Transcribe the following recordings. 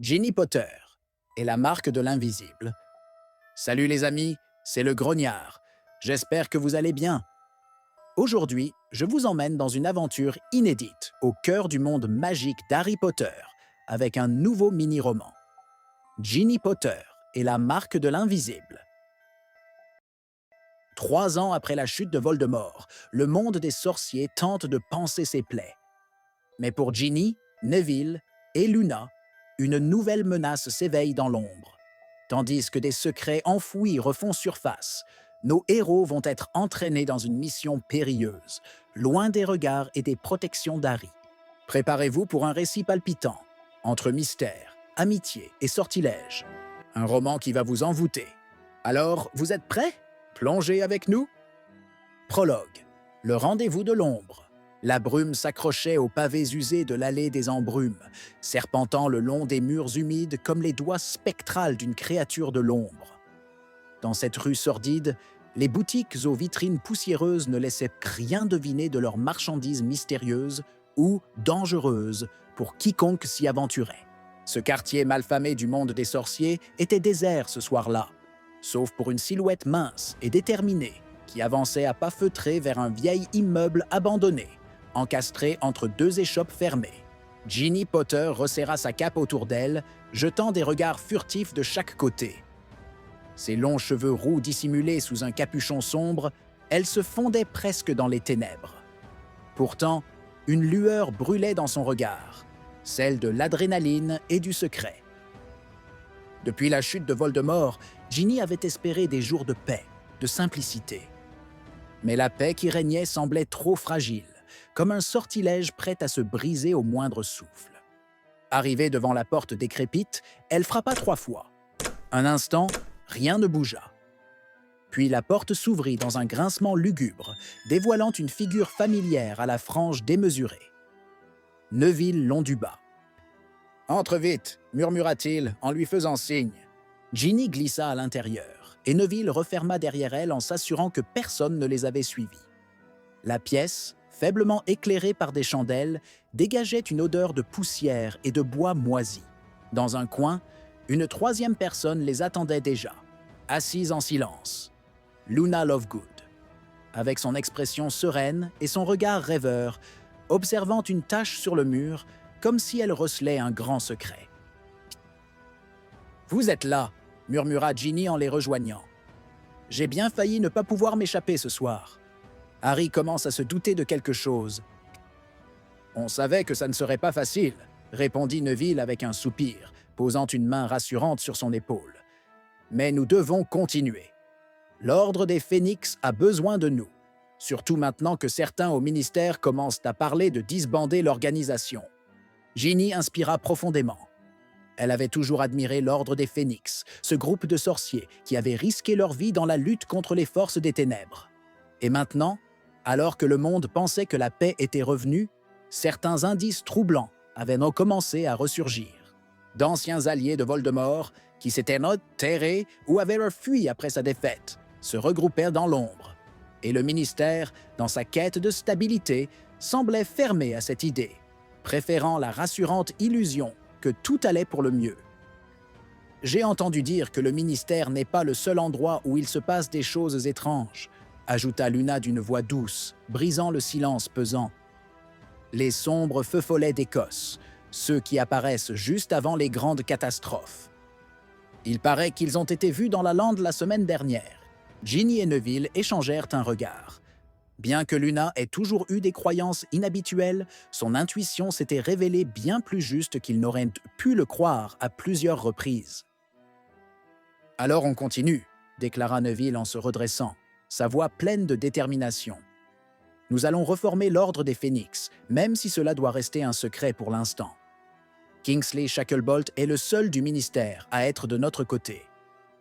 Ginny Potter et la marque de l'invisible. Salut les amis, c'est le Grognard. J'espère que vous allez bien. Aujourd'hui, je vous emmène dans une aventure inédite au cœur du monde magique d'Harry Potter avec un nouveau mini-roman. Ginny Potter et la marque de l'invisible. 3 ans après la chute de Voldemort, le monde des sorciers tente de panser ses plaies. Mais pour Ginny, Neville et Luna, une nouvelle menace s'éveille dans l'ombre. Tandis que des secrets enfouis refont surface, nos héros vont être entraînés dans une mission périlleuse, loin des regards et des protections d'Harry. Préparez-vous pour un récit palpitant, entre mystère, amitié et sortilège. Un roman qui va vous envoûter. Alors, vous êtes prêts? Plongez avec nous? Prologue. Le rendez-vous de l'ombre. La brume s'accrochait aux pavés usés de l'allée des embrumes, serpentant le long des murs humides comme les doigts spectrales d'une créature de l'ombre. Dans cette rue sordide, les boutiques aux vitrines poussiéreuses ne laissaient rien deviner de leurs marchandises mystérieuses ou dangereuses pour quiconque s'y aventurait. Ce quartier malfamé du monde des sorciers était désert ce soir-là, sauf pour une silhouette mince et déterminée qui avançait à pas feutrés vers un vieil immeuble abandonné, encastré entre deux échoppes fermées. Ginny Potter resserra sa cape autour d'elle, jetant des regards furtifs de chaque côté. Ses longs cheveux roux dissimulés sous un capuchon sombre, elle se fondait presque dans les ténèbres. Pourtant, une lueur brûlait dans son regard, celle de l'adrénaline et du secret. Depuis la chute de Voldemort, Ginny avait espéré des jours de paix, de simplicité. Mais la paix qui régnait semblait trop fragile, comme un sortilège prêt à se briser au moindre souffle. Arrivée devant la porte décrépite, elle frappa 3 fois. Un instant, rien ne bougea. Puis la porte s'ouvrit dans un grincement lugubre, dévoilant une figure familière à la frange démesurée. Neville l'onduba. « Entre vite !» murmura-t-il en lui faisant signe. Ginny glissa à l'intérieur, et Neville referma derrière elle en s'assurant que personne ne les avait suivis. La pièce, faiblement éclairée par des chandelles, dégageait une odeur de poussière et de bois moisi. Dans un coin, une 3e personne les attendait déjà, assise en silence. Luna Lovegood, avec son expression sereine et son regard rêveur, observant une tache sur le mur, comme si elle recelait un grand secret. « Vous êtes là !» murmura Ginny en les rejoignant. « J'ai bien failli ne pas pouvoir m'échapper ce soir. » Harry commence à se douter de quelque chose. « On savait que ça ne serait pas facile, » répondit Neville avec un soupir, posant une main rassurante sur son épaule. « Mais nous devons continuer. L'Ordre des Phénix a besoin de nous, surtout maintenant que certains au ministère commencent à parler de disbander l'organisation. » Ginny inspira profondément. Elle avait toujours admiré l'Ordre des Phénix, ce groupe de sorciers qui avaient risqué leur vie dans la lutte contre les forces des ténèbres. Et maintenant, alors que le monde pensait que la paix était revenue, certains indices troublants avaient recommencé à ressurgir. D'anciens alliés de Voldemort, qui s'étaient enterrés ou avaient fui après sa défaite, se regroupèrent dans l'ombre. Et le ministère, dans sa quête de stabilité, semblait fermé à cette idée, préférant la rassurante illusion que tout allait pour le mieux. J'ai entendu dire que le ministère n'est pas le seul endroit où il se passe des choses étranges, ajouta Luna d'une voix douce, brisant le silence pesant. Les sombres feux follets d'Écosse, ceux qui apparaissent juste avant les grandes catastrophes. Il paraît qu'ils ont été vus dans la lande la semaine dernière. Ginny et Neville échangèrent un regard. Bien que Luna ait toujours eu des croyances inhabituelles, son intuition s'était révélée bien plus juste qu'il n'aurait pu le croire à plusieurs reprises. « Alors on continue », déclara Neville en se redressant, sa voix pleine de détermination. « Nous allons reformer l'Ordre des Phénix, même si cela doit rester un secret pour l'instant. Kingsley Shacklebolt est le seul du ministère à être de notre côté.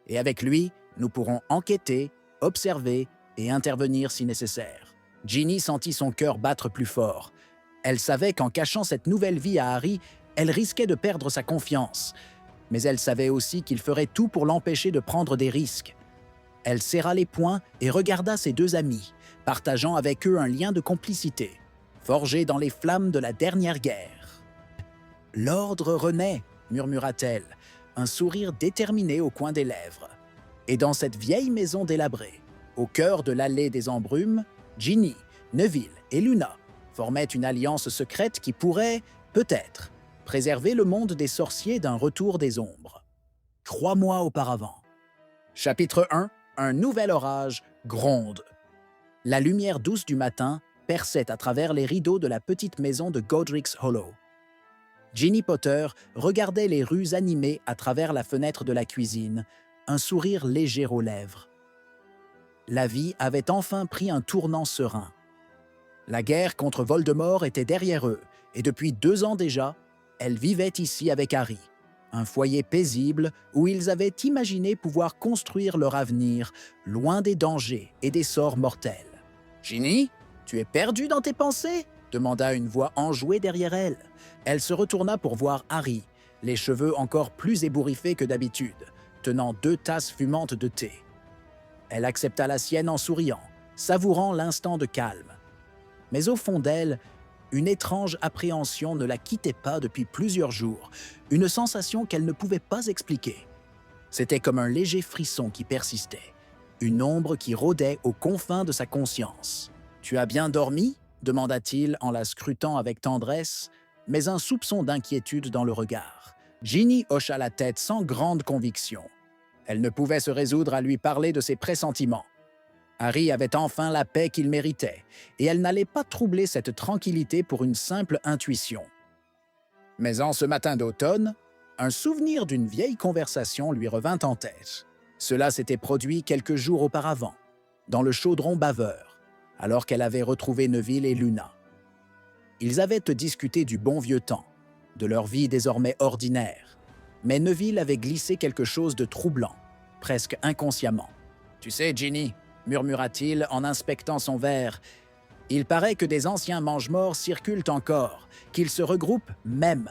Et avec lui, nous pourrons enquêter, observer et intervenir si nécessaire. » Ginny sentit son cœur battre plus fort. Elle savait qu'en cachant cette nouvelle vie à Harry, elle risquait de perdre sa confiance. Mais elle savait aussi qu'il ferait tout pour l'empêcher de prendre des risques. Elle serra les poings et regarda ses 2 amis, partageant avec eux un lien de complicité, forgé dans les flammes de la dernière guerre. « L'Ordre renaît !» murmura-t-elle, un sourire déterminé au coin des lèvres. Et dans cette vieille maison délabrée, au cœur de l'allée des embrumes, Ginny, Neville et Luna formaient une alliance secrète qui pourrait, peut-être, préserver le monde des sorciers d'un retour des ombres. 3 mois auparavant. Chapitre 1. Un nouvel orage gronde. La lumière douce du matin perçait à travers les rideaux de la petite maison de Godric's Hollow. Ginny Potter regardait les rues animées à travers la fenêtre de la cuisine, un sourire léger aux lèvres. La vie avait enfin pris un tournant serein. La guerre contre Voldemort était derrière eux, et depuis 2 ans déjà, elle vivait ici avec Harry, un foyer paisible où ils avaient imaginé pouvoir construire leur avenir, loin des dangers et des sorts mortels. « Ginny, tu es perdue dans tes pensées ?» demanda une voix enjouée derrière elle. Elle se retourna pour voir Harry, les cheveux encore plus ébouriffés que d'habitude, tenant 2 tasses fumantes de thé. Elle accepta la sienne en souriant, savourant l'instant de calme. Mais au fond d'elle, une étrange appréhension ne la quittait pas depuis plusieurs jours, une sensation qu'elle ne pouvait pas expliquer. C'était comme un léger frisson qui persistait, une ombre qui rôdait aux confins de sa conscience. « Tu as bien dormi ?» demanda-t-il en la scrutant avec tendresse, mais un soupçon d'inquiétude dans le regard. Ginny hocha la tête sans grande conviction. Elle ne pouvait se résoudre à lui parler de ses pressentiments. Harry avait enfin la paix qu'il méritait, et elle n'allait pas troubler cette tranquillité pour une simple intuition. Mais en ce matin d'automne, un souvenir d'une vieille conversation lui revint en tête. Cela s'était produit quelques jours auparavant, dans le chaudron baveur, alors qu'elle avait retrouvé Neville et Luna. Ils avaient discuté du bon vieux temps, de leur vie désormais ordinaire, mais Neville avait glissé quelque chose de troublant, presque inconsciemment. « Tu sais, Ginny, » murmura-t-il en inspectant son verre, « il paraît que des anciens mange-morts circulent encore, qu'ils se regroupent même.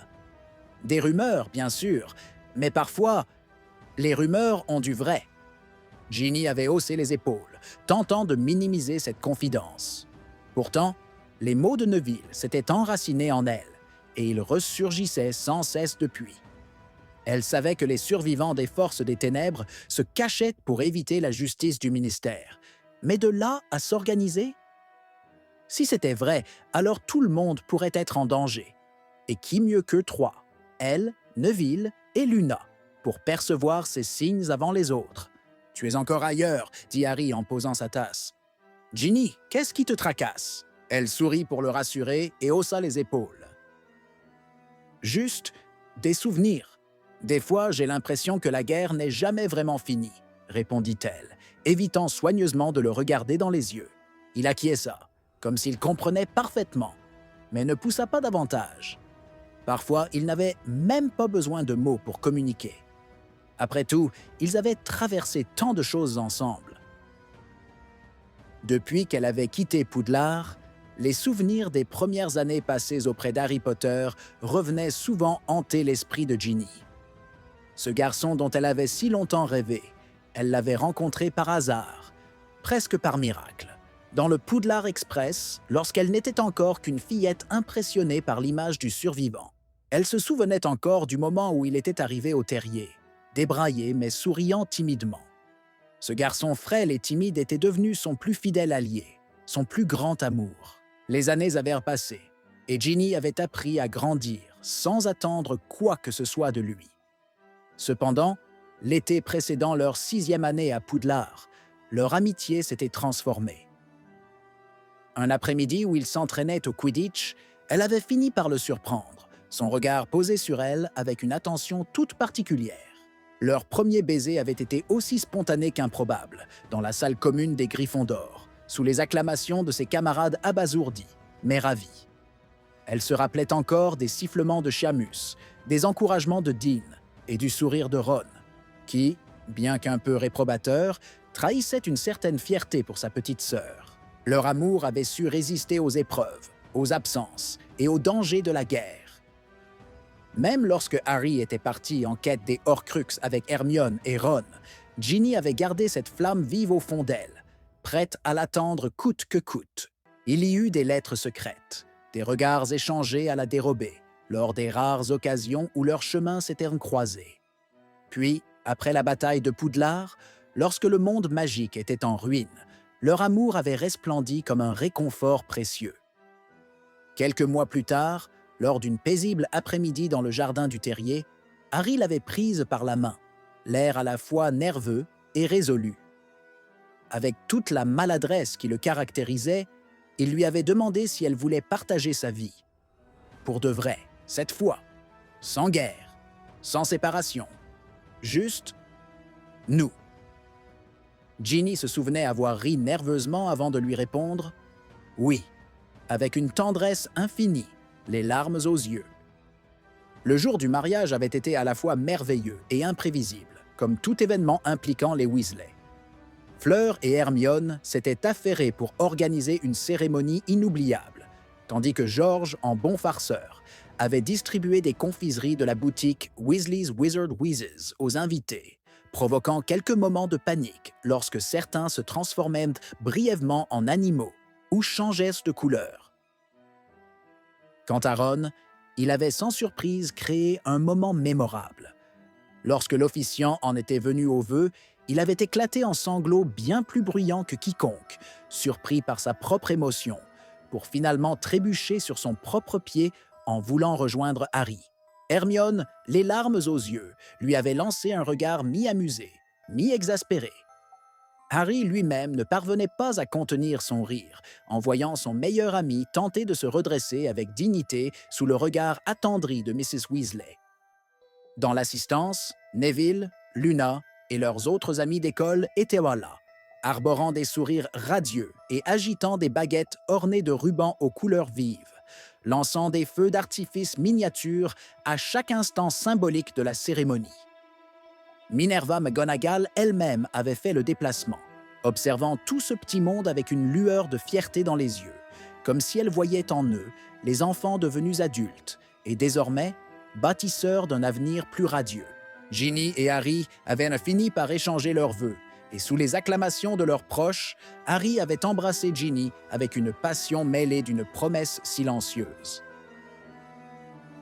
Des rumeurs, bien sûr, mais parfois, les rumeurs ont du vrai. » Ginny avait haussé les épaules, tentant de minimiser cette confidence. Pourtant, les mots de Neville s'étaient enracinés en elle, et ils ressurgissaient sans cesse depuis. Elle savait que les survivants des forces des ténèbres se cachaient pour éviter la justice du ministère. Mais de là à s'organiser? Si c'était vrai, alors tout le monde pourrait être en danger. Et qui mieux qu'eux 3, elle, Neville et Luna, pour percevoir ces signes avant les autres? « Tu es encore ailleurs, » dit Harry en posant sa tasse. « Ginny, qu'est-ce qui te tracasse ?» Elle sourit pour le rassurer et haussa les épaules. « Juste des souvenirs. Des fois, j'ai l'impression que la guerre n'est jamais vraiment finie, » répondit-elle, évitant soigneusement de le regarder dans les yeux. Il acquiesça, comme s'il comprenait parfaitement, mais ne poussa pas davantage. Parfois, il n'avait même pas besoin de mots pour communiquer. Après tout, ils avaient traversé tant de choses ensemble. Depuis qu'elle avait quitté Poudlard, les souvenirs des premières années passées auprès d'Harry Potter revenaient souvent hanter l'esprit de Ginny. Ce garçon dont elle avait si longtemps rêvé, elle l'avait rencontré par hasard, presque par miracle, dans le Poudlard Express, lorsqu'elle n'était encore qu'une fillette impressionnée par l'image du survivant. Elle se souvenait encore du moment où il était arrivé au terrier, débraillé mais souriant timidement. Ce garçon frêle et timide était devenu son plus fidèle allié, son plus grand amour. Les années avaient passé, et Ginny avait appris à grandir sans attendre quoi que ce soit de lui. Cependant, l'été précédant leur 6e année à Poudlard, leur amitié s'était transformée. Un après-midi où ils s'entraînaient au Quidditch, elle avait fini par le surprendre, son regard posé sur elle avec une attention toute particulière. Leur premier baiser avait été aussi spontané qu'improbable, dans la salle commune des Gryffondor, sous les acclamations de ses camarades abasourdis, mais ravis. Elle se rappelait encore des sifflements de Seamus, des encouragements de Dean et du sourire de Ron, qui, bien qu'un peu réprobateur, trahissait une certaine fierté pour sa petite sœur. Leur amour avait su résister aux épreuves, aux absences et aux dangers de la guerre. Même lorsque Harry était parti en quête des Horcruxes avec Hermione et Ron, Ginny avait gardé cette flamme vive au fond d'elle, prête à l'attendre coûte que coûte. Il y eut des lettres secrètes, des regards échangés à la dérobée, lors des rares occasions où leurs chemins s'étaient croisés. Puis, après la bataille de Poudlard, lorsque le monde magique était en ruine, leur amour avait resplendi comme un réconfort précieux. Quelques mois plus tard, lors d'une paisible après-midi dans le jardin du terrier, Harry l'avait prise par la main, l'air à la fois nerveux et résolu. Avec toute la maladresse qui le caractérisait, il lui avait demandé si elle voulait partager sa vie. Pour de vrai, cette fois, sans guerre, sans séparation, juste nous. Ginny se souvenait avoir ri nerveusement avant de lui répondre « Oui », avec une tendresse infinie, les larmes aux yeux. Le jour du mariage avait été à la fois merveilleux et imprévisible, comme tout événement impliquant les Weasley. Fleur et Hermione s'étaient affairés pour organiser une cérémonie inoubliable, tandis que George, en bon farceur, avait distribué des confiseries de la boutique Weasley's Wizard Wheezes aux invités, provoquant quelques moments de panique lorsque certains se transformaient brièvement en animaux ou changeaient de couleur. Quant à Ron, il avait sans surprise créé un moment mémorable. Lorsque l'officiant en était venu au vœu, il avait éclaté en sanglots bien plus bruyants que quiconque, surpris par sa propre émotion, pour finalement trébucher sur son propre pied en voulant rejoindre Harry. Hermione, les larmes aux yeux, lui avait lancé un regard mi-amusé, mi-exaspéré. Harry lui-même ne parvenait pas à contenir son rire en voyant son meilleur ami tenter de se redresser avec dignité sous le regard attendri de Mrs. Weasley. Dans l'assistance, Neville, Luna et leurs autres amis d'école étaient là, arborant des sourires radieux et agitant des baguettes ornées de rubans aux couleurs vives, lançant des feux d'artifice miniatures à chaque instant symbolique de la cérémonie. Minerva McGonagall elle-même avait fait le déplacement, observant tout ce petit monde avec une lueur de fierté dans les yeux, comme si elle voyait en eux les enfants devenus adultes et désormais bâtisseurs d'un avenir plus radieux. Ginny et Harry avaient fini par échanger leurs vœux, et sous les acclamations de leurs proches, Harry avait embrassé Ginny avec une passion mêlée d'une promesse silencieuse.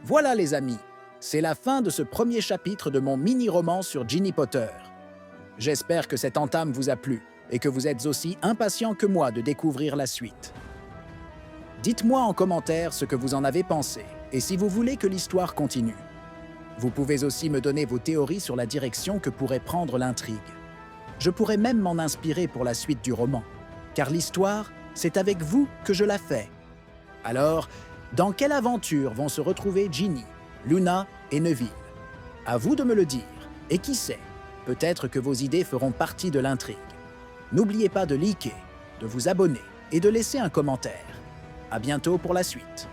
Voilà les amis, c'est la fin de ce premier chapitre de mon mini-roman sur Ginny Potter. J'espère que cette entame vous a plu et que vous êtes aussi impatients que moi de découvrir la suite. Dites-moi en commentaire ce que vous en avez pensé et si vous voulez que l'histoire continue. Vous pouvez aussi me donner vos théories sur la direction que pourrait prendre l'intrigue. Je pourrais même m'en inspirer pour la suite du roman, car l'histoire, c'est avec vous que je la fais. Alors, dans quelle aventure vont se retrouver Ginny, Luna et Neville? À vous de me le dire, et qui sait, peut-être que vos idées feront partie de l'intrigue. N'oubliez pas de liker, de vous abonner et de laisser un commentaire. À bientôt pour la suite.